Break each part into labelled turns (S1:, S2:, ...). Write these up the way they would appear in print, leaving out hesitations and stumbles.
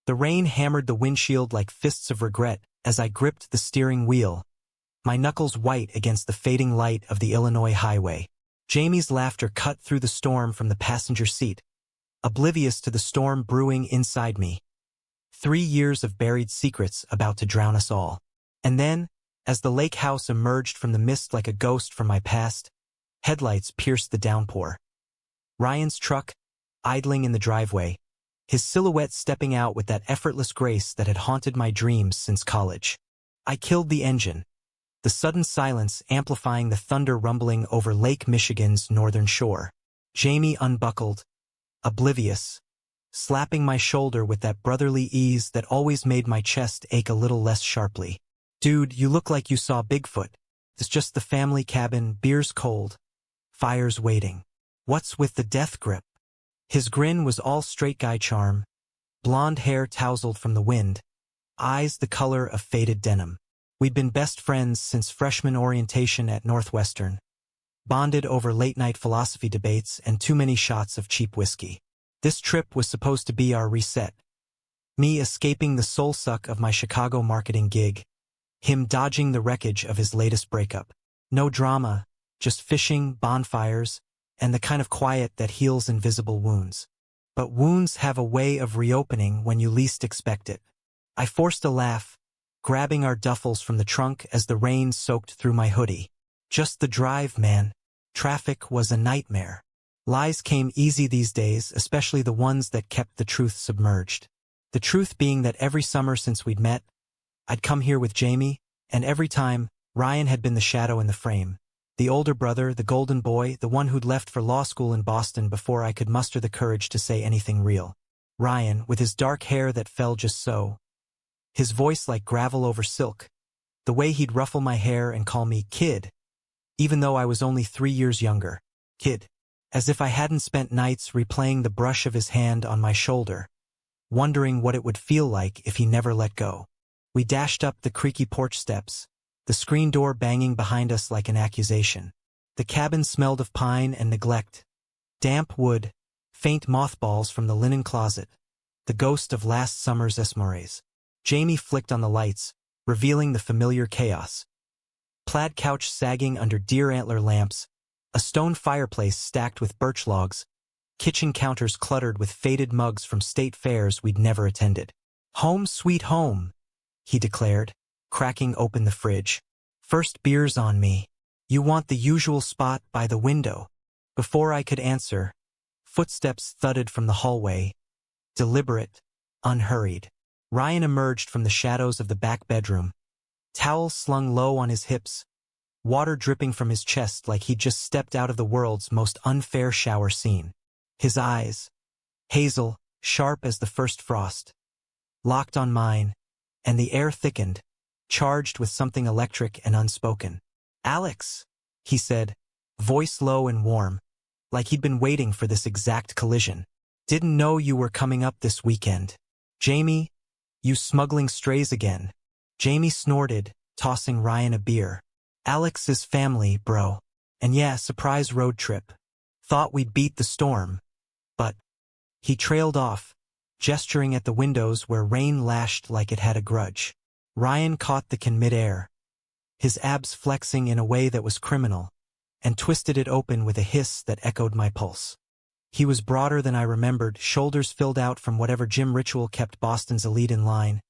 S1: The rain hammered the windshield like fists of regret as I gripped the steering wheel, my knuckles white against the fading light of the Illinois highway. Jamie's laughter cut through the storm from the passenger seat, oblivious to the storm brewing inside me. 3 years of buried secrets about to drown us all. And then, as the lake house emerged from the mist like a ghost from my past, headlights pierced the downpour. Ryan's truck, idling in the driveway, his silhouette stepping out with that effortless grace that had haunted my dreams since college. I killed the engine, the sudden silence amplifying the thunder rumbling over Lake Michigan's northern shore. Jamie unbuckled, oblivious, slapping my shoulder with that brotherly ease that always made my chest ache a little less sharply. "Dude, you look like you saw Bigfoot. It's just the family cabin, beer's cold, fire's waiting. What's with the death grip?" His grin was all straight guy charm, blonde hair tousled from the wind, eyes the color of faded denim. We'd been best friends since freshman orientation at Northwestern, bonded over late-night philosophy debates and too many shots of cheap whiskey. This trip was supposed to be our reset. Me escaping the soul suck of my Chicago marketing gig, him dodging the wreckage of his latest breakup. No drama, just fishing, bonfires, and the kind of quiet that heals invisible wounds. But wounds have a way of reopening when you least expect it. I forced a laugh, grabbing our duffels from the trunk as the rain soaked through my hoodie. Just the drive, man. Traffic was a nightmare. Lies came easy these days, especially the ones that kept the truth submerged. The truth being that every summer since we'd met, I'd come here with Jamie, and every time, Ryan had been the shadow in the frame. The older brother, the golden boy, the one who'd left for law school in Boston before I could muster the courage to say anything real. Ryan, with his dark hair that fell just so, his voice like gravel over silk, the way he'd ruffle my hair and call me kid, even though I was only 3 years younger. Kid. As if I hadn't spent nights replaying the brush of his hand on my shoulder, wondering what it would feel like if he never let go. We dashed up the creaky porch steps, the screen door banging behind us like an accusation. The cabin smelled of pine and neglect, damp wood, faint mothballs from the linen closet, the ghost of last summer's esmores. Jamie flicked on the lights, revealing the familiar chaos. Plaid couch sagging under deer antler lamps, a stone fireplace stacked with birch logs, kitchen counters cluttered with faded mugs from state fairs we'd never attended. "Home sweet home," he declared, cracking open the fridge. "First beer's on me. You want the usual spot by the window." Before I could answer, footsteps thudded from the hallway, deliberate, unhurried. Ryan emerged from the shadows of the back bedroom, towel slung low on his hips, water dripping from his chest like he'd just stepped out of the world's most unfair shower scene. His eyes, hazel, sharp as the first frost, locked on mine, and the air thickened, charged with something electric and unspoken. "Alex," he said, voice low and warm, like he'd been waiting for this exact collision. "Didn't know you were coming up this weekend." "Jamie, you smuggling strays again." Jamie snorted, tossing Ryan a beer. "Alex's family, bro. And yeah, surprise road trip. Thought we'd beat the storm. But..." He trailed off, gesturing at the windows where rain lashed like it had a grudge. Ryan caught the can mid-air, his abs flexing in a way that was criminal, and twisted it open with a hiss that echoed my pulse. He was broader than I remembered, shoulders filled out from whatever gym ritual kept Boston's elite in line,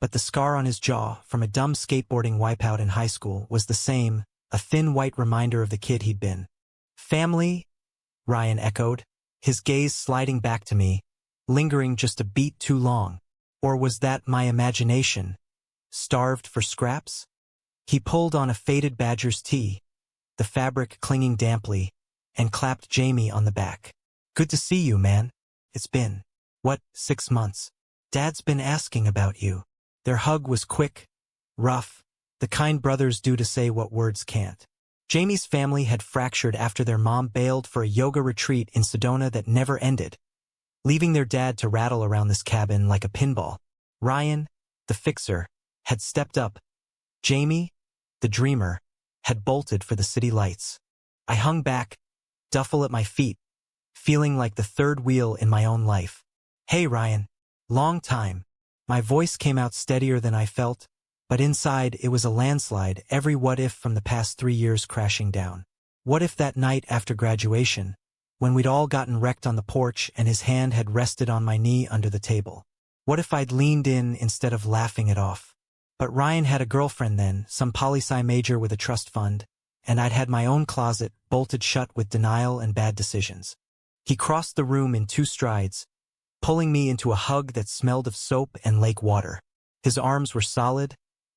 S1: but the scar on his jaw, from a dumb skateboarding wipeout in high school, was the same, a thin white reminder of the kid he'd been. "Family?" Ryan echoed, his gaze sliding back to me, lingering just a beat too long. Or was that my imagination, starved for scraps? He pulled on a faded Badgers tee, the fabric clinging damply, and clapped Jamie on the back. "Good to see you, man. It's been, 6 months? Dad's been asking about you." Their hug was quick, rough, the kind brothers do to say what words can't. Jamie's family had fractured after their mom bailed for a yoga retreat in Sedona that never ended, leaving their dad to rattle around this cabin like a pinball. Ryan, the fixer, had stepped up. Jamie, the dreamer, had bolted for the city lights. I hung back, duffel at my feet, feeling like the third wheel in my own life. "Hey Ryan, long time." My voice came out steadier than I felt, but inside it was a landslide, every what if from the past 3 years crashing down. What if that night after graduation, when we'd all gotten wrecked on the porch and his hand had rested on my knee under the table? What if I'd leaned in instead of laughing it off? But Ryan had a girlfriend then, some poli-sci major with a trust fund, and I'd had my own closet, bolted shut with denial and bad decisions. He crossed the room in 2 strides, pulling me into a hug that smelled of soap and lake water. His arms were solid,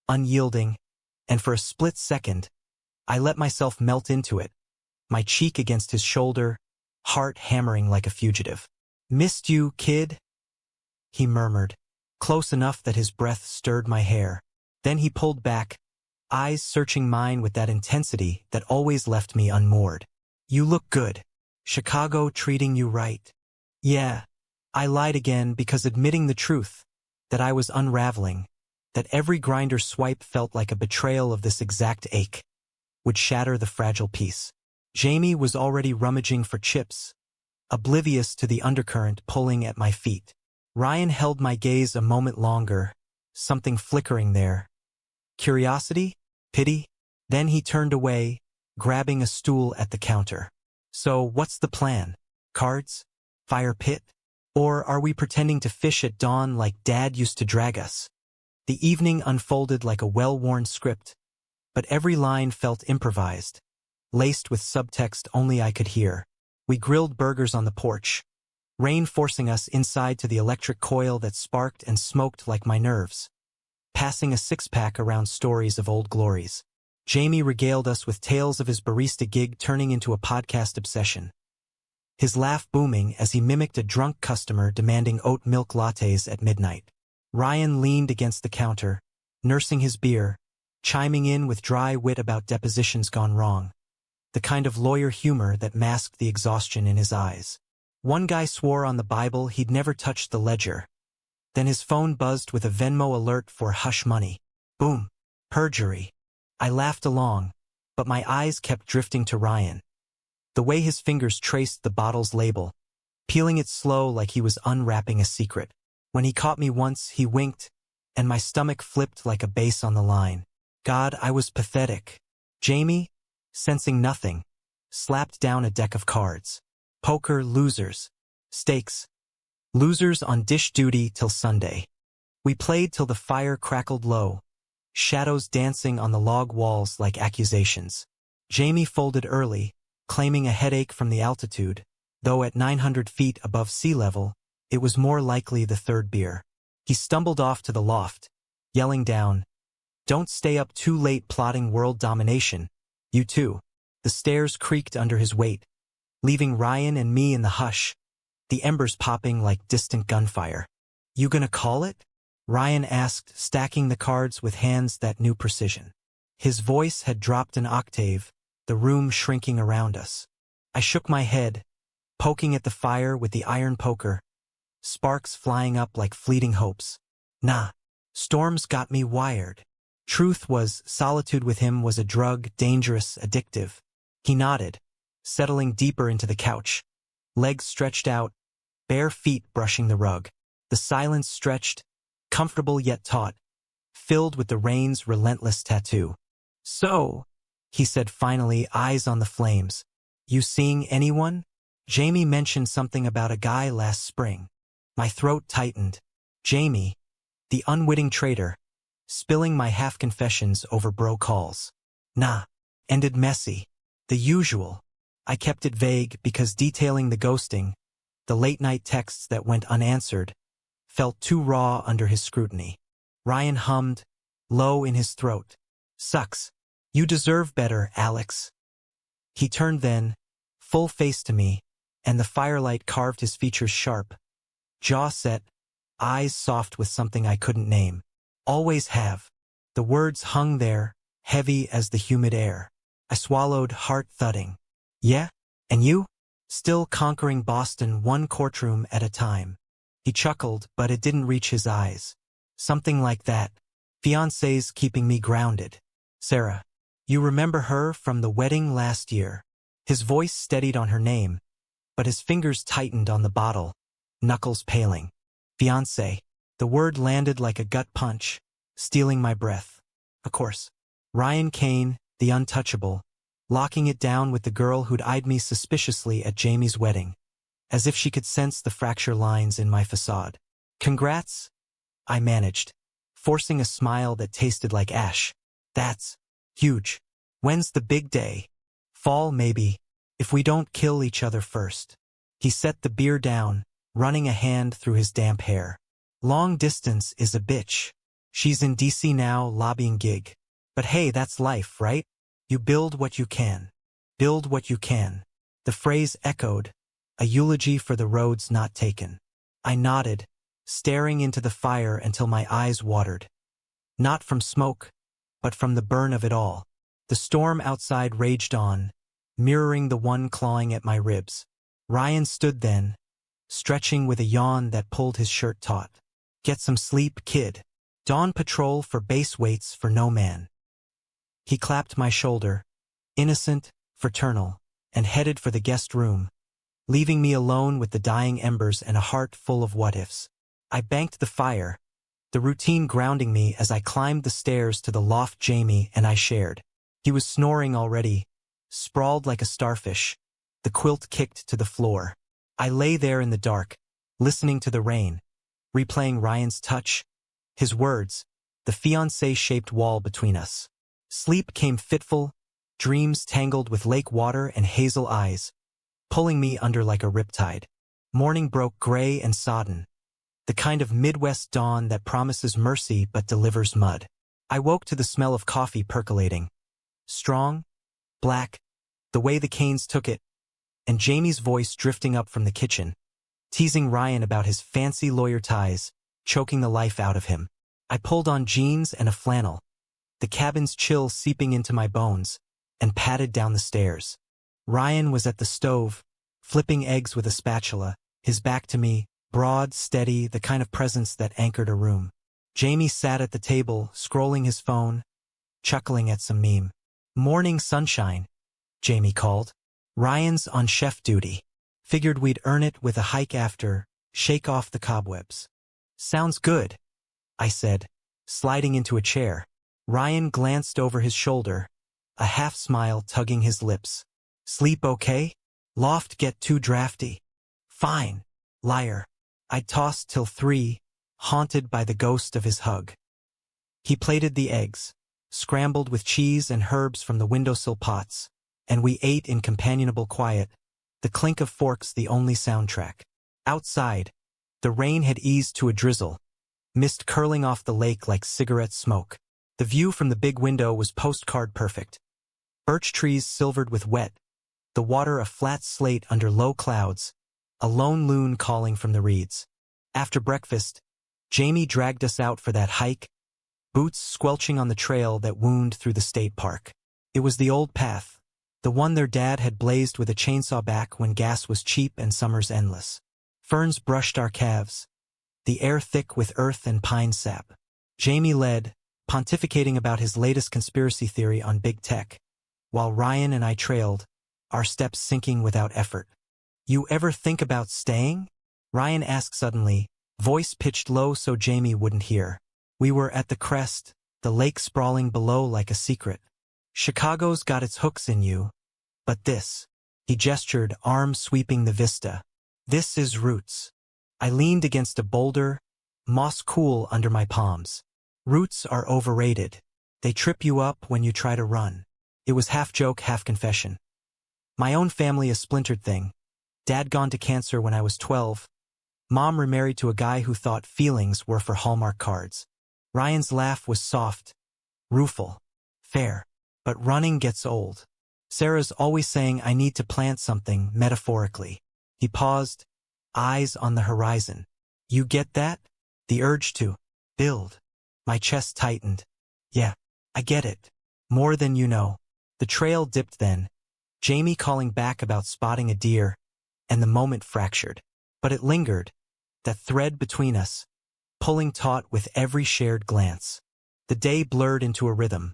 S1: unyielding, and for a split second, I let myself melt into it, my cheek against his shoulder, heart hammering like a fugitive. "Missed you, kid," he murmured, close enough that his breath stirred my hair. Then he pulled back, eyes searching mine with that intensity that always left me unmoored. "You look good. Chicago treating you right?" "Yeah." I lied again because admitting the truth, that I was unraveling, that every grinder swipe felt like a betrayal of this exact ache, would shatter the fragile peace. Jamie was already rummaging for chips, oblivious to the undercurrent pulling at my feet. Ryan held my gaze a moment longer, something flickering there. Curiosity? Pity? Then he turned away, grabbing a stool at the counter. "So what's the plan? Cards? Fire pit? Or are we pretending to fish at dawn like Dad used to drag us?" The evening unfolded like a well-worn script, but every line felt improvised, laced with subtext only I could hear. We grilled burgers on the porch, rain forcing us inside to the electric coil that sparked and smoked like my nerves, passing a 6-pack around stories of old glories. Jamie regaled us with tales of his barista gig turning into a podcast obsession, his laugh booming as he mimicked a drunk customer demanding oat milk lattes at midnight. Ryan leaned against the counter, nursing his beer, chiming in with dry wit about depositions gone wrong, the kind of lawyer humor that masked the exhaustion in his eyes. One guy swore on the Bible he'd never touched the ledger. Then his phone buzzed with a Venmo alert for hush money. Boom. Perjury. I laughed along, but my eyes kept drifting to Ryan. The way his fingers traced the bottle's label, peeling it slow like he was unwrapping a secret. When he caught me once, he winked, and my stomach flipped like a bass on the line. God, I was pathetic. Jamie, sensing nothing, slapped down a deck of cards. Poker, losers. Stakes. Losers on dish duty till Sunday. We played till the fire crackled low, shadows dancing on the log walls like accusations. Jamie folded early, claiming a headache from the altitude, though at 900 feet above sea level, it was more likely the 3rd beer. He stumbled off to the loft, yelling down, "Don't stay up too late plotting world domination, you too." The stairs creaked under his weight, leaving Ryan and me in the hush, the embers popping like distant gunfire. "You gonna call it?" Ryan asked, stacking the cards with hands that knew precision. His voice had dropped an octave, the room shrinking around us. I shook my head, poking at the fire with the iron poker, sparks flying up like fleeting hopes. "Nah, storms got me wired." Truth was, solitude with him was a drug, dangerous, addictive. He nodded, settling deeper into the couch, legs stretched out, bare feet brushing the rug. The silence stretched, comfortable yet taut, filled with the rain's relentless tattoo. "So," he said finally, eyes on the flames, "you seeing anyone?" Jamie mentioned something about a guy last spring. My throat tightened. Jamie, the unwitting traitor, spilling my half-confessions over bro calls. "Nah." Ended messy. The usual. I kept it vague because detailing the ghosting, the late-night texts that went unanswered, felt too raw under his scrutiny. Ryan hummed, low in his throat. "Sucks. You deserve better, Alex." He turned then, full face to me, and the firelight carved his features sharp, jaw set, eyes soft with something I couldn't name. "Always have." The words hung there, heavy as the humid air. I swallowed, heart thudding. "Yeah? And you?" Still conquering Boston one courtroom at a time. He chuckled, but it didn't reach his eyes. "Something like that. Fiancé's keeping me grounded. Sarah. You remember her from the wedding last year?" His voice steadied on her name, but his fingers tightened on the bottle, knuckles paling. "Fiancé." The word landed like a gut punch, stealing my breath. Of course. Ryan Kane, the untouchable, locking it down with the girl who'd eyed me suspiciously at Jamie's wedding, as if she could sense the fracture lines in my facade. Congrats, I managed, forcing a smile that tasted like ash. That's huge. When's the big day? Fall, maybe, if we don't kill each other first. He set the beer down, running a hand through his damp hair. Long distance is a bitch. She's in DC now, lobbying gig. But hey, that's life, right? You build what you can. Build what you can. The phrase echoed, a eulogy for the roads not taken. I nodded, staring into the fire until my eyes watered. Not from smoke, but from the burn of it all. The storm outside raged on, mirroring the one clawing at my ribs. Ryan stood then, stretching with a yawn that pulled his shirt taut. Get some sleep, kid. Dawn patrol for base weights for no man. He clapped my shoulder, innocent, fraternal, and headed for the guest room, leaving me alone with the dying embers and a heart full of what-ifs. I banked the fire, the routine grounding me as I climbed the stairs to the loft Jamie and I shared. He was snoring already, sprawled like a starfish, the quilt kicked to the floor. I lay there in the dark, listening to the rain, replaying Ryan's touch, his words, the fiancé-shaped wall between us. Sleep came fitful, dreams tangled with lake water and hazel eyes, pulling me under like a riptide. Morning broke gray and sodden, the kind of Midwest dawn that promises mercy but delivers mud. I woke to the smell of coffee percolating. Strong, black, the way the Canes took it, and Jamie's voice drifting up from the kitchen, teasing Ryan about his fancy lawyer ties, choking the life out of him. I pulled on jeans and a flannel, the cabin's chill seeping into my bones, and padded down the stairs. Ryan was at the stove, flipping eggs with a spatula, his back to me, broad, steady, the kind of presence that anchored a room. Jamie sat at the table, scrolling his phone, chuckling at some meme. Morning sunshine, Jamie called. Ryan's on chef duty. Figured we'd earn it with a hike after, shake off the cobwebs. Sounds good, I said, sliding into a chair. Ryan glanced over his shoulder, a half-smile tugging his lips. Sleep okay? Loft get too drafty. Fine, liar. I tossed till 3, haunted by the ghost of his hug. He plated the eggs, scrambled with cheese and herbs from the windowsill pots, and we ate in companionable quiet, the clink of forks the only soundtrack. Outside, the rain had eased to a drizzle, mist curling off the lake like cigarette smoke. The view from the big window was postcard perfect. Birch trees silvered with wet, the water a flat slate under low clouds, a lone loon calling from the reeds. After breakfast, Jamie dragged us out for that hike, boots squelching on the trail that wound through the state park. It was the old path, the one their dad had blazed with a chainsaw back when gas was cheap and summers endless. Ferns brushed our calves, the air thick with earth and pine sap. Jamie led, pontificating about his latest conspiracy theory on big tech, while Ryan and I trailed, our steps sinking without effort. You ever think about staying? Ryan asked suddenly, voice pitched low so Jamie wouldn't hear. We were at the crest, the lake sprawling below like a secret. Chicago's got its hooks in you, but this, he gestured, arm sweeping the vista. This is roots. I leaned against a boulder, moss cool under my palms. Roots are overrated. They trip you up when you try to run. It was half joke, half confession. My own family a splintered thing. Dad gone to cancer when I was 12. Mom remarried to a guy who thought feelings were for Hallmark cards. Ryan's laugh was soft, rueful, fair. But running gets old. Sarah's always saying I need to plant something, metaphorically. He paused, eyes on the horizon. You get that? The urge to build. My chest tightened. Yeah, I get it. More than you know. The trail dipped then, Jamie calling back about spotting a deer, and the moment fractured. But it lingered, that thread between us, pulling taut with every shared glance. The day blurred into a rhythm.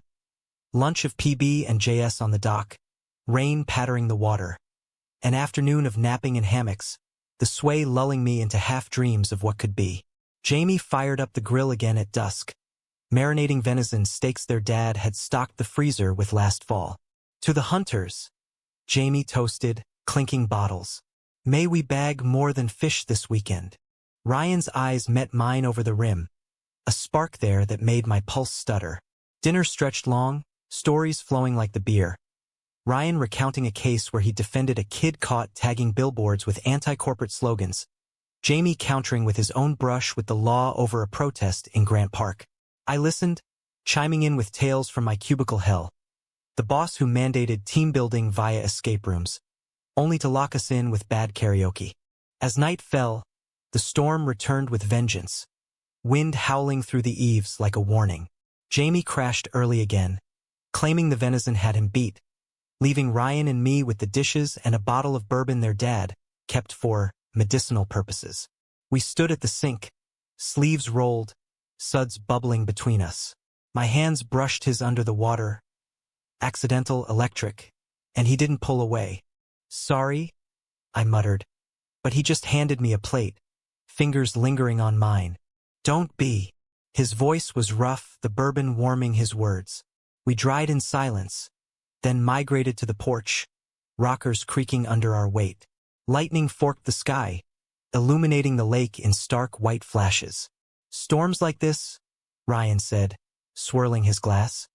S1: Lunch of PB and JS on the dock, rain pattering the water. An afternoon of napping in hammocks, the sway lulling me into half dreams of what could be. Jamie fired up the grill again at dusk. Marinating venison steaks their dad had stocked the freezer with last fall. To the hunters, Jamie toasted, clinking bottles. May we bag more than fish this weekend. Ryan's eyes met mine over the rim, a spark there that made my pulse stutter. Dinner stretched long, stories flowing like the beer. Ryan recounting a case where he defended a kid caught tagging billboards with anti-corporate slogans. Jamie countering with his own brush with the law over a protest in Grant Park. I listened, chiming in with tales from my cubicle hell. The boss who mandated team building via escape rooms, only to lock us in with bad karaoke. As night fell, the storm returned with vengeance, wind howling through the eaves like a warning. Jamie crashed early again, claiming the venison had him beat, leaving Ryan and me with the dishes and a bottle of bourbon their dad kept for medicinal purposes. We stood at the sink, sleeves rolled, suds bubbling between us. My hands brushed his under the water, accidental, electric, and he didn't pull away. Sorry, I muttered, but he just handed me a plate, fingers lingering on mine. Don't be. His voice was rough, the bourbon warming his words. We dried in silence, then migrated to the porch, rockers creaking under our weight. Lightning forked the sky, illuminating the lake in stark white flashes. Storms like this, Ryan said, swirling his glass.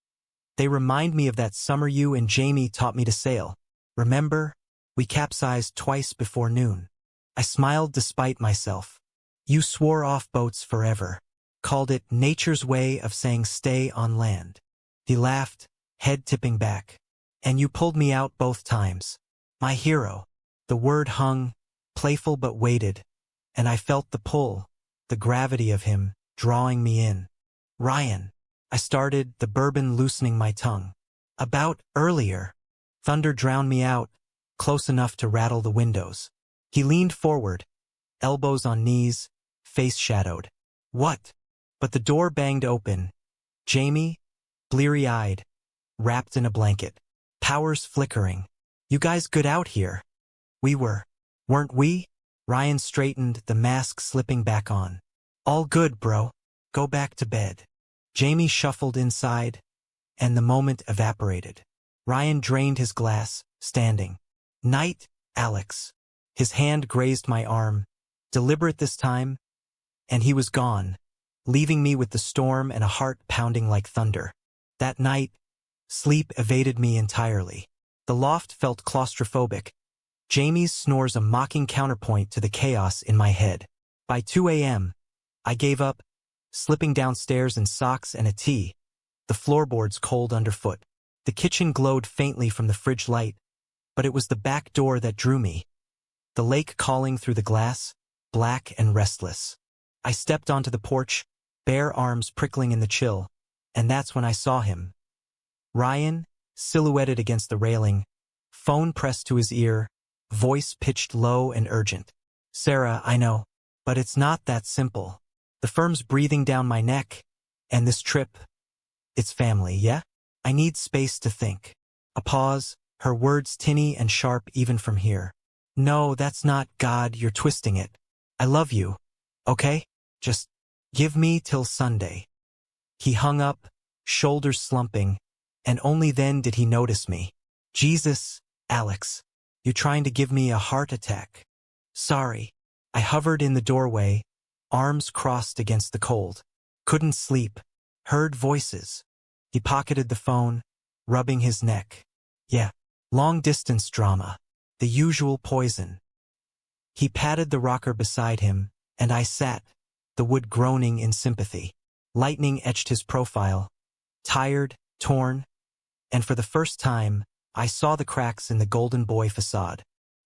S1: They remind me of that summer you and Jamie taught me to sail. Remember? We capsized twice before noon. I smiled despite myself. You swore off boats forever, called it nature's way of saying stay on land. He laughed, head tipping back. And you pulled me out both times. My hero. The word hung, playful but weighted, and I felt the pull, the gravity of him, drawing me in. Ryan, I started, the bourbon loosening my tongue. About earlier. Thunder drowned me out, close enough to rattle the windows. He leaned forward, elbows on knees, face shadowed. What? But the door banged open. Jamie, bleary-eyed, wrapped in a blanket. Powers flickering. You guys good out here? We were. Weren't we? Ryan straightened, the mask slipping back on. All good, bro. Go back to bed. Jamie shuffled inside, and the moment evaporated. Ryan drained his glass, standing. Night, Alex. His hand grazed my arm, deliberate this time, and he was gone, leaving me with the storm and a heart pounding like thunder. That night, sleep evaded me entirely. The loft felt claustrophobic. Jamie's snores a mocking counterpoint to the chaos in my head. By 2 a.m., I gave up, slipping downstairs in socks and a tee, the floorboards cold underfoot. The kitchen glowed faintly from the fridge light, but it was the back door that drew me. The lake calling through the glass, black and restless. I stepped onto the porch, bare arms prickling in the chill, and that's when I saw him. Ryan, silhouetted against the railing, phone pressed to his ear, voice pitched low and urgent. Sarah, I know, but it's not that simple. The firm's breathing down my neck, and this trip, it's family, yeah? I need space to think. A pause, her words tinny and sharp even from here. No, that's not God, you're twisting it. I love you, okay? Just give me till Sunday. He hung up, shoulders slumping, and only then did he notice me. Jesus, Alex, you trying to give me a heart attack? Sorry. I hovered in the doorway, arms crossed against the cold. Couldn't sleep. Heard voices. He pocketed the phone, rubbing his neck. Yeah, long-distance drama. The usual poison. He patted the rocker beside him, and I sat, the wood groaning in sympathy. Lightning etched his profile. Tired, torn, and for the first time, I saw the cracks in the Golden Boy facade.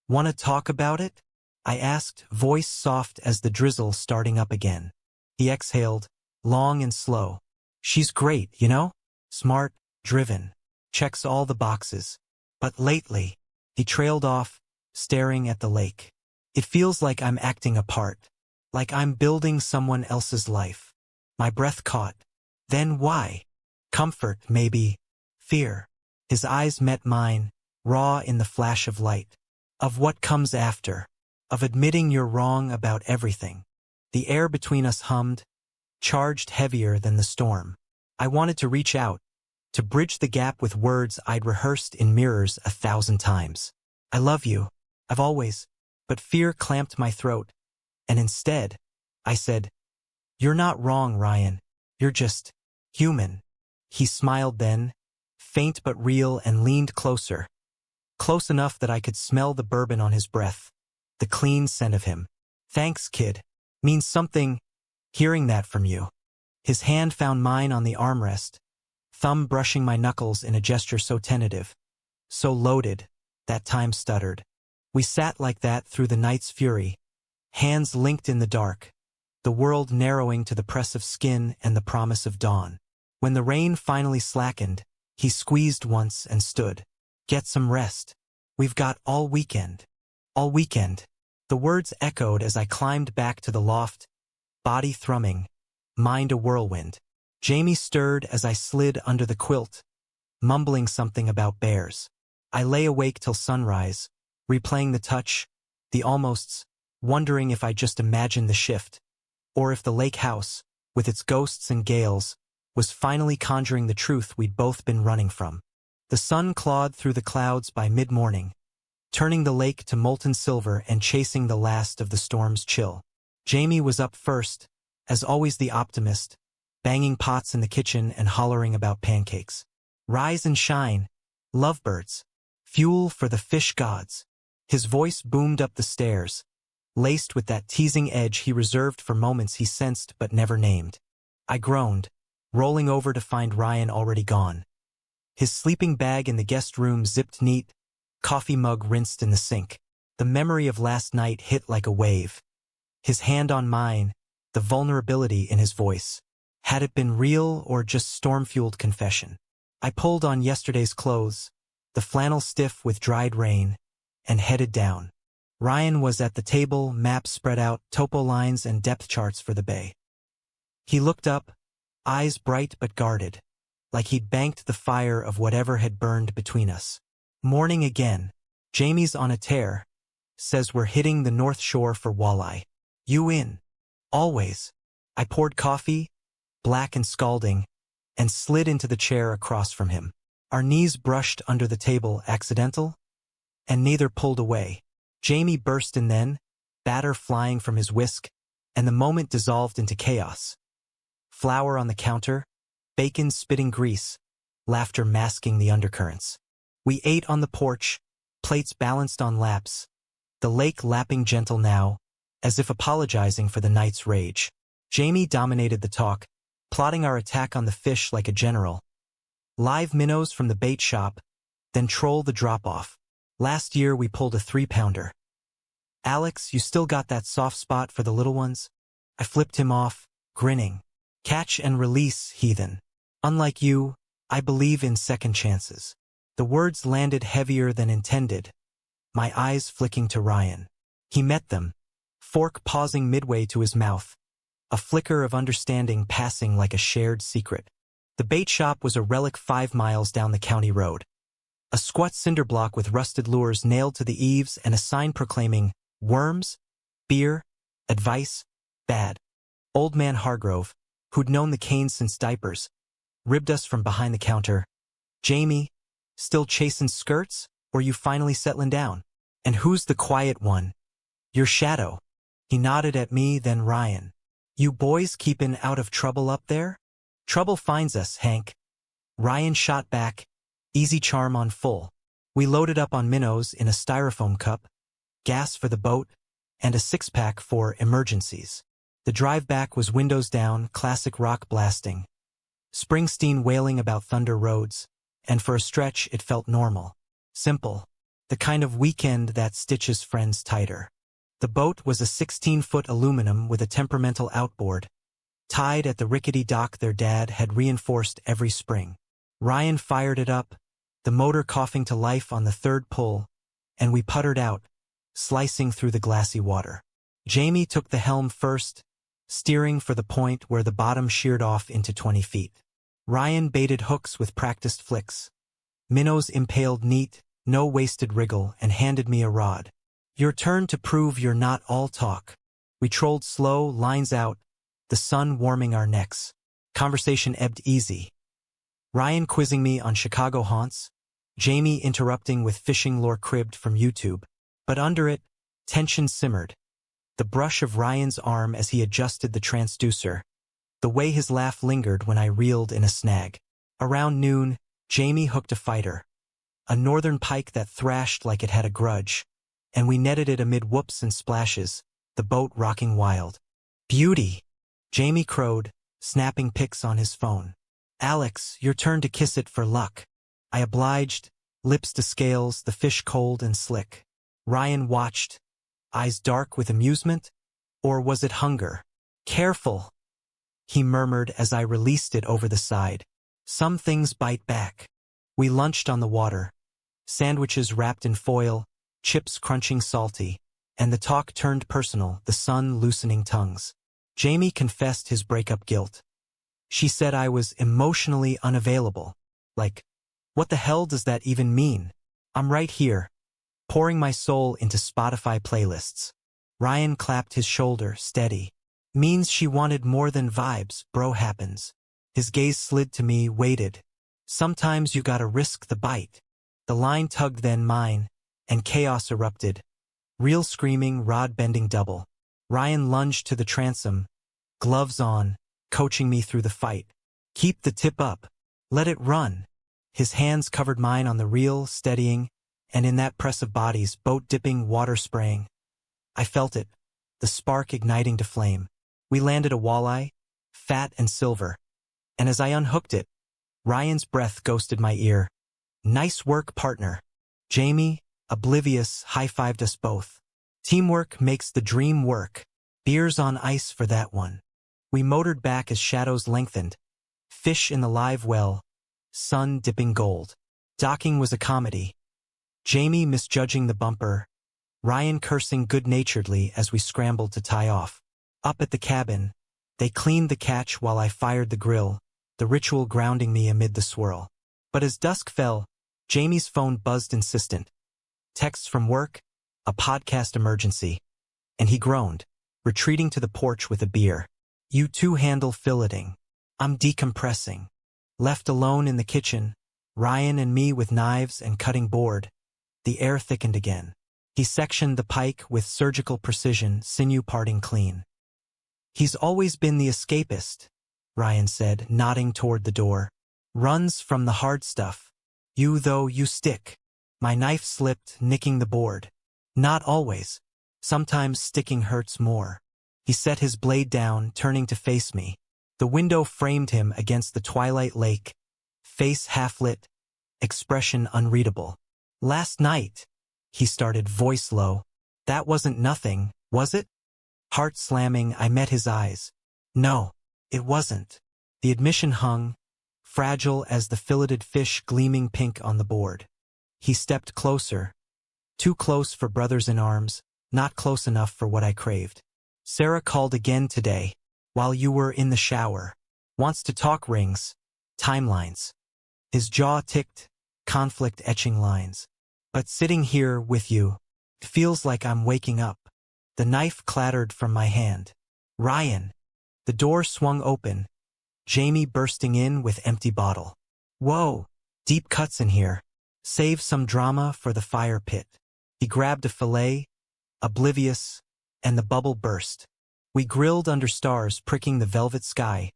S1: "Wanna talk about it?" I asked, voice soft as the drizzle starting up again. He exhaled, long and slow. "She's great, you know? Smart, driven, checks all the boxes. But lately," he trailed off, staring at the lake. "It feels like I'm acting a part, like I'm building someone else's life." My breath caught. Then why? Comfort, maybe. Fear. His eyes met mine, raw in the flash of light. Of what comes after. Of admitting you're wrong about everything. The air between us hummed, charged heavier than the storm. I wanted to reach out, to bridge the gap with words I'd rehearsed in mirrors 1,000 times. I love you. I've always. But fear clamped my throat, and instead, I said, "You're not wrong, Ryan. You're just human." He smiled then, faint but real, and leaned closer. Close enough that I could smell the bourbon on his breath, the clean scent of him. "Thanks, kid. Means something, hearing that from you." His hand found mine on the armrest, thumb brushing my knuckles in a gesture so tentative, so loaded, that time stuttered. We sat like that through the night's fury, hands linked in the dark, the world narrowing to the press of skin and the promise of dawn. When the rain finally slackened, he squeezed once and stood. "Get some rest. We've got all weekend." All weekend. The words echoed as I climbed back to the loft, body thrumming, mind a whirlwind. Jamie stirred as I slid under the quilt, mumbling something about bears. I lay awake till sunrise, replaying the touch, the almosts, wondering if I just imagined the shift, or if the lake house, with its ghosts and gales, was finally conjuring the truth we'd both been running from. The sun clawed through the clouds by mid-morning, turning the lake to molten silver and chasing the last of the storm's chill. Jamie was up first, as always the optimist, banging pots in the kitchen and hollering about pancakes. "Rise and shine, lovebirds. Fuel for the fish gods." His voice boomed up the stairs, laced with that teasing edge he reserved for moments he sensed but never named. I groaned, rolling over to find Ryan already gone. His sleeping bag in the guest room zipped neat, coffee mug rinsed in the sink. The memory of last night hit like a wave. His hand on mine, the vulnerability in his voice. Had it been real or just storm-fueled confession? I pulled on yesterday's clothes, the flannel stiff with dried rain, and headed down. Ryan was at the table, maps spread out, topo lines and depth charts for the bay. He looked up, eyes bright but guarded, like he'd banked the fire of whatever had burned between us. "Morning again. Jamie's on a tear. Says we're hitting the North Shore for walleye. You in?" "Always." I poured coffee, black and scalding, and slid into the chair across from him. Our knees brushed under the table, accidental, and neither pulled away. Jamie burst in then, batter flying from his whisk, and the moment dissolved into chaos. Flour on the counter, bacon spitting grease, laughter masking the undercurrents. We ate on the porch, plates balanced on laps, the lake lapping gentle now, as if apologizing for the night's rage. Jamie dominated the talk, plotting our attack on the fish like a general. Live minnows from the bait shop, then troll the drop-off. Last year we pulled a 3-pounder. "Alex, you still got that soft spot for the little ones?" I flipped him off, grinning. "Catch and release, heathen. Unlike you, I believe in second chances." The words landed heavier than intended, my eyes flicking to Ryan. He met them, fork pausing midway to his mouth, a flicker of understanding passing like a shared secret. The bait shop was a relic 5 miles down the county road. A squat cinder block with rusted lures nailed to the eaves and a sign proclaiming, "Worms, beer, advice, bad." Old man Hargrove, who'd known the Canes since diapers, ribbed us from behind the counter. "Jamie, still chasing skirts, or you finally settling down? And who's the quiet one?" "Your shadow." He nodded at me, then Ryan. "You boys keepin' out of trouble up there?" "Trouble finds us, Hank." Ryan shot back, easy charm on full. We loaded up on minnows in a styrofoam cup, gas for the boat, and a 6-pack for emergencies. The drive back was windows down, classic rock blasting, Springsteen wailing about Thunder Roads, and for a stretch it felt normal, simple, the kind of weekend that stitches friends tighter. The boat was a 16-foot aluminum with a temperamental outboard, tied at the rickety dock their dad had reinforced every spring. Ryan fired it up, the motor coughing to life on the third pull, and we puttered out, slicing through the glassy water. Jamie took the helm first, steering for the point where the bottom sheared off into 20 feet. Ryan baited hooks with practiced flicks. Minnows impaled neat, no wasted wriggle, and handed me a rod. "Your turn to prove you're not all talk." We trolled slow, lines out, the sun warming our necks. Conversation ebbed easy. Ryan quizzing me on Chicago haunts, Jamie interrupting with fishing lore cribbed from YouTube. But under it, tension simmered. The brush of Ryan's arm as he adjusted the transducer. The way his laugh lingered when I reeled in a snag. Around noon, Jamie hooked a fighter. A northern pike that thrashed like it had a grudge. And we netted it amid whoops and splashes, the boat rocking wild. Beauty! Jamie crowed, snapping pics on his phone. Alex, your turn to kiss it for luck. I obliged, lips to scales, the fish cold and slick. Ryan watched, eyes dark with amusement, or was it hunger? Careful, he murmured as I released it over the side. Some things bite back. We lunched on the water, sandwiches wrapped in foil, chips crunching salty, and the talk turned personal, the sun loosening tongues. Jamie confessed his breakup guilt. She said I was emotionally unavailable. Like, what the hell does that even mean? I'm right here, pouring my soul into Spotify playlists. Ryan clapped his shoulder, steady. Means she wanted more than vibes, bro happens. His gaze slid to me, waited. Sometimes you gotta risk the bite. The line tugged then mine, and chaos erupted. Real screaming, rod-bending double. Ryan lunged to the transom, gloves on, coaching me through the fight. Keep the tip up. Let it run. His hands covered mine on the reel, steadying, and in that press of bodies, boat-dipping, water-spraying. I felt it, the spark igniting to flame. We landed a walleye, fat and silver. And as I unhooked it, Ryan's breath ghosted my ear. Nice work, partner. Jamie, oblivious, high-fived us both. Teamwork makes the dream work. Beers on ice for that one. We motored back as shadows lengthened. Fish in the live well, sun dipping gold. Docking was a comedy. Jamie misjudging the bumper, Ryan cursing good-naturedly as we scrambled to tie off. Up at the cabin, they cleaned the catch while I fired the grill, the ritual grounding me amid the swirl. But as dusk fell, Jamie's phone buzzed insistent. Texts from work, a podcast emergency. And he groaned, retreating to the porch with a beer. You two handle filleting. I'm decompressing. Left alone in the kitchen, Ryan and me with knives and cutting board. The air thickened again. He sectioned the pike with surgical precision, sinew parting clean. He's always been the escapist, Ryan said, nodding toward the door. Runs from the hard stuff. You, though, you stick. My knife slipped, nicking the board. Not always. Sometimes sticking hurts more. He set his blade down, turning to face me. The window framed him against the twilight lake. Face half-lit, expression unreadable. Last night, he started, voice low. That wasn't nothing, was it? Heart slamming, I met his eyes. No, it wasn't. The admission hung, fragile as the filleted fish gleaming pink on the board. He stepped closer. Too close for brothers in arms, not close enough for what I craved. Sarah called again today, while you were in the shower. Wants to talk rings, timelines. His jaw ticked, conflict etching lines. But sitting here with you, feels like I'm waking up. The knife clattered from my hand. Ryan. The door swung open, Jamie bursting in with empty bottle. Whoa, deep cuts in here. Save some drama for the fire pit. He grabbed a fillet, oblivious, and the bubble burst. We grilled under stars pricking the velvet sky.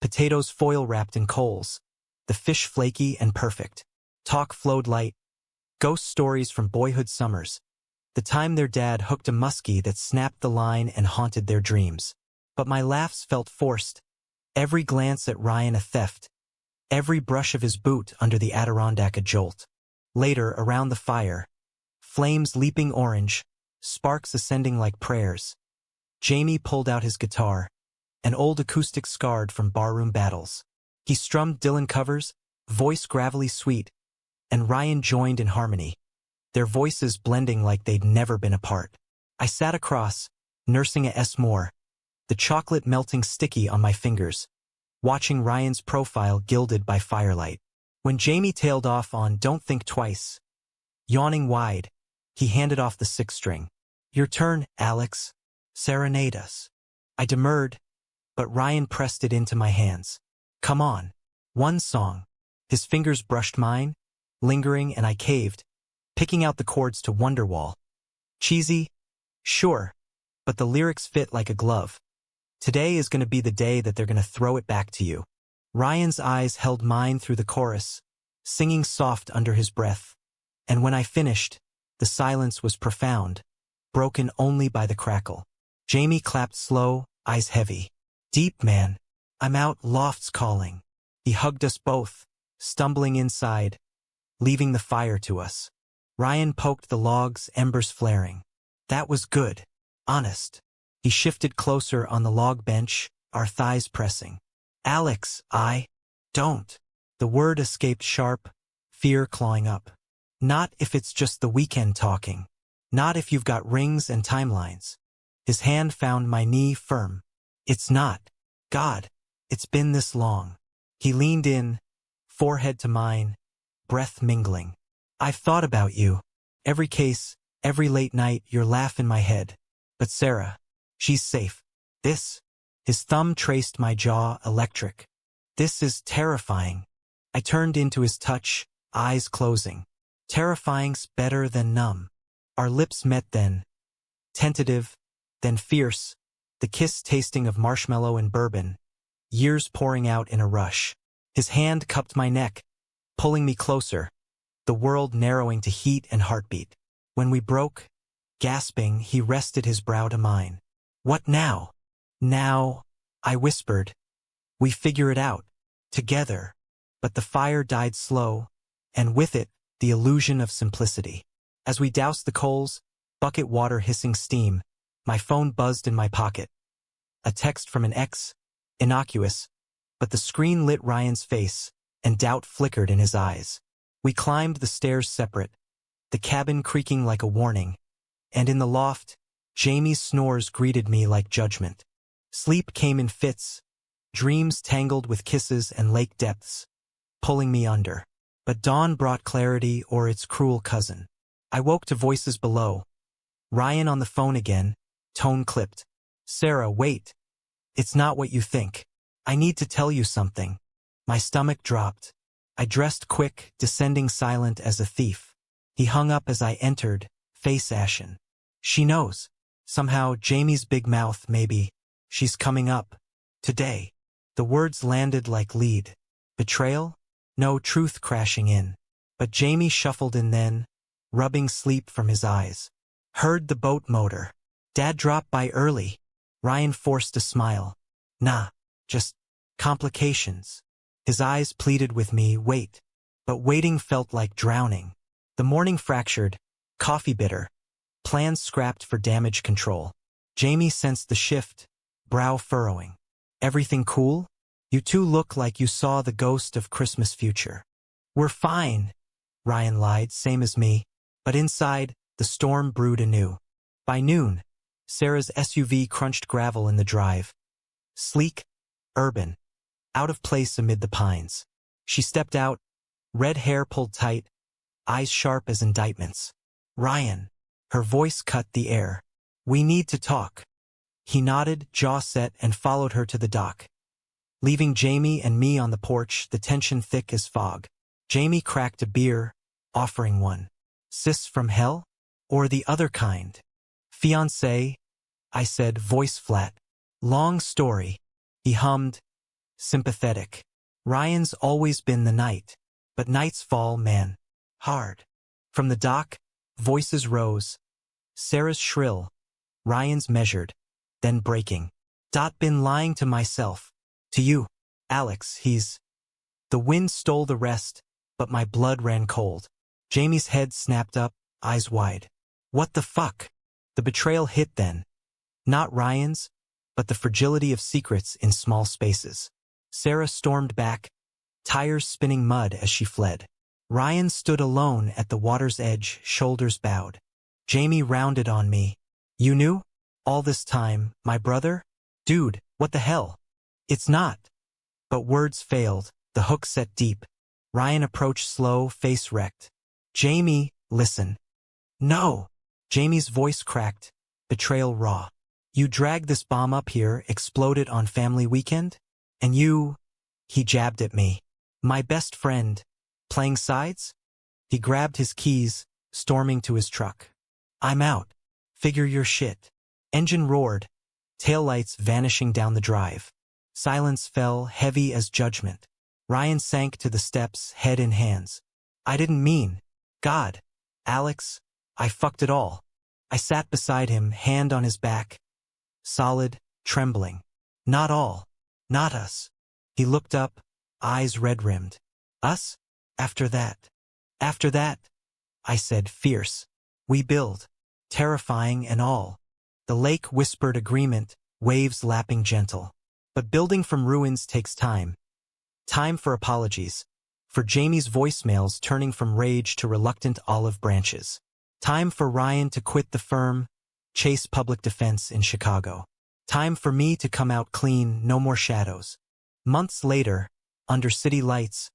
S1: Potatoes foil wrapped in coals. The fish flaky and perfect. Talk flowed light. Ghost stories from boyhood summers. The time their dad hooked a muskie that snapped the line and haunted their dreams. But my laughs felt forced. Every glance at Ryan a theft. Every brush of his boot under the Adirondack a jolt. Later, around the fire, flames leaping orange, sparks ascending like prayers. Jamie pulled out his guitar, an old acoustic scarred from barroom battles. He strummed Dylan covers, voice gravelly sweet, and Ryan joined in harmony, their voices blending like they'd never been apart. I sat across, nursing a s'more, the chocolate melting sticky on my fingers, watching Ryan's profile gilded by firelight. When Jamie tailed off on Don't Think Twice, yawning wide, he handed off the sixth string. Your turn, Alex. Serenade us. I demurred, but Ryan pressed it into my hands. Come on. One song. His fingers brushed mine, lingering, and I caved, picking out the chords to Wonderwall. Cheesy? Sure, but the lyrics fit like a glove. Today is going to be the day that they're going to throw it back to you. Ryan's eyes held mine through the chorus, singing soft under his breath. And when I finished, the silence was profound, broken only by the crackle. Jamie clapped slow, eyes heavy. Deep, man. I'm out, loft's calling. He hugged us both, stumbling inside, leaving the fire to us. Ryan poked the logs, embers flaring. That was good. Honest. He shifted closer on the log bench, our thighs pressing. Alex, don't. The word escaped sharp, fear clawing up. Not if it's just the weekend talking. Not if you've got rings and timelines. His hand found my knee firm. It's not. God, it's been this long. He leaned in, forehead to mine, breath mingling. I've thought about you. Every case, every late night, your laugh in my head. But Sarah, she's safe. This. His thumb traced my jaw, electric. This is terrifying. I turned into his touch, eyes closing. Terrifying's better than numb. Our lips met then. Tentative, then fierce, the kiss tasting of marshmallow and bourbon, years pouring out in a rush. His hand cupped my neck, pulling me closer, the world narrowing to heat and heartbeat. When we broke, gasping, he rested his brow to mine. What now? Now, I whispered. We figure it out, together. But the fire died slow, and with it, the illusion of simplicity. As we doused the coals, bucket water hissing steam, my phone buzzed in my pocket. A text from an ex, innocuous, but the screen lit Ryan's face, and doubt flickered in his eyes. We climbed the stairs separate, the cabin creaking like a warning, and in the loft, Jamie's snores greeted me like judgment. Sleep came in fits, dreams tangled with kisses and lake depths, pulling me under. But dawn brought clarity or its cruel cousin. I woke to voices below. Ryan on the phone again, tone clipped. Sarah, wait. It's not what you think. I need to tell you something. My stomach dropped. I dressed quick, descending silent as a thief. He hung up as I entered, face ashen. She knows. Somehow, Jamie's big mouth, maybe. She's coming up. Today. The words landed like lead. Betrayal? No, truth crashing in. But Jamie shuffled in then, rubbing sleep from his eyes. Heard the boat motor. Dad dropped by early. Ryan forced a smile. Nah, just complications. His eyes pleaded with me, wait. But waiting felt like drowning. The morning fractured, coffee bitter, plans scrapped for damage control. Jamie sensed the shift, brow furrowing. Everything cool? You two look like you saw the ghost of Christmas future. We're fine, Ryan lied, same as me. But inside, the storm brewed anew. By noon, Sarah's SUV crunched gravel in the drive. Sleek, urban, out of place amid the pines. She stepped out, red hair pulled tight, eyes sharp as indictments. Ryan, her voice cut the air. We need to talk. He nodded, jaw set, and followed her to the dock. Leaving Jamie and me on the porch, the tension thick as fog. Jamie cracked a beer, offering one. Sis from hell? Or the other kind? Fiancé? I said, voice flat. Long story. He hummed, sympathetic. Ryan's always been the night. But nights fall, man. Hard. From the dock, voices rose. Sarah's shrill. Ryan's measured. Then breaking. Been lying to myself. To you, Alex, he's... The wind stole the rest, but my blood ran cold. Jamie's head snapped up, eyes wide. What the fuck? The betrayal hit then. Not Ryan's, but the fragility of secrets in small spaces. Sarah stormed back, tires spinning mud as she fled. Ryan stood alone at the water's edge, shoulders bowed. Jamie rounded on me. You knew? All this time, my brother? Dude, what the hell? It's not. But words failed, the hook set deep. Ryan approached slow, face wrecked. Jamie, listen. No. Jamie's voice cracked, betrayal raw. You dragged this bomb up here, exploded on family weekend? And you... He jabbed at me. My best friend. Playing sides? He grabbed his keys, storming to his truck. I'm out. Figure your shit. Engine roared, taillights vanishing down the drive. Silence fell, heavy as judgment. Ryan sank to the steps, head in hands. I didn't mean. God. Alex, I fucked it all. I sat beside him, hand on his back. Solid, trembling. Not all. Not us. He looked up, eyes red-rimmed. Us? After that. After that, I said, fierce. We build. Terrifying and all. The lake whispered agreement, waves lapping gentle. But building from ruins takes time. Time for apologies. For Jamie's voicemails turning from rage to reluctant olive branches. Time for Ryan to quit the firm, chase public defense in Chicago. Time for me to come out clean, no more shadows. Months later, under city lights,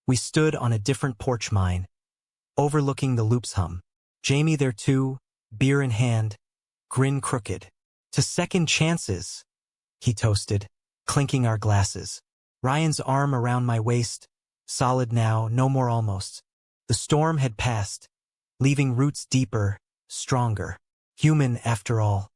S1: we stood on a different porch mine, overlooking the Loop's hum. Jamie there too, beer in hand, grin crooked. To second chances, he toasted, clinking our glasses. Ryan's arm around my waist, solid now, no more almost. The storm had passed, leaving roots deeper, stronger. Human after all.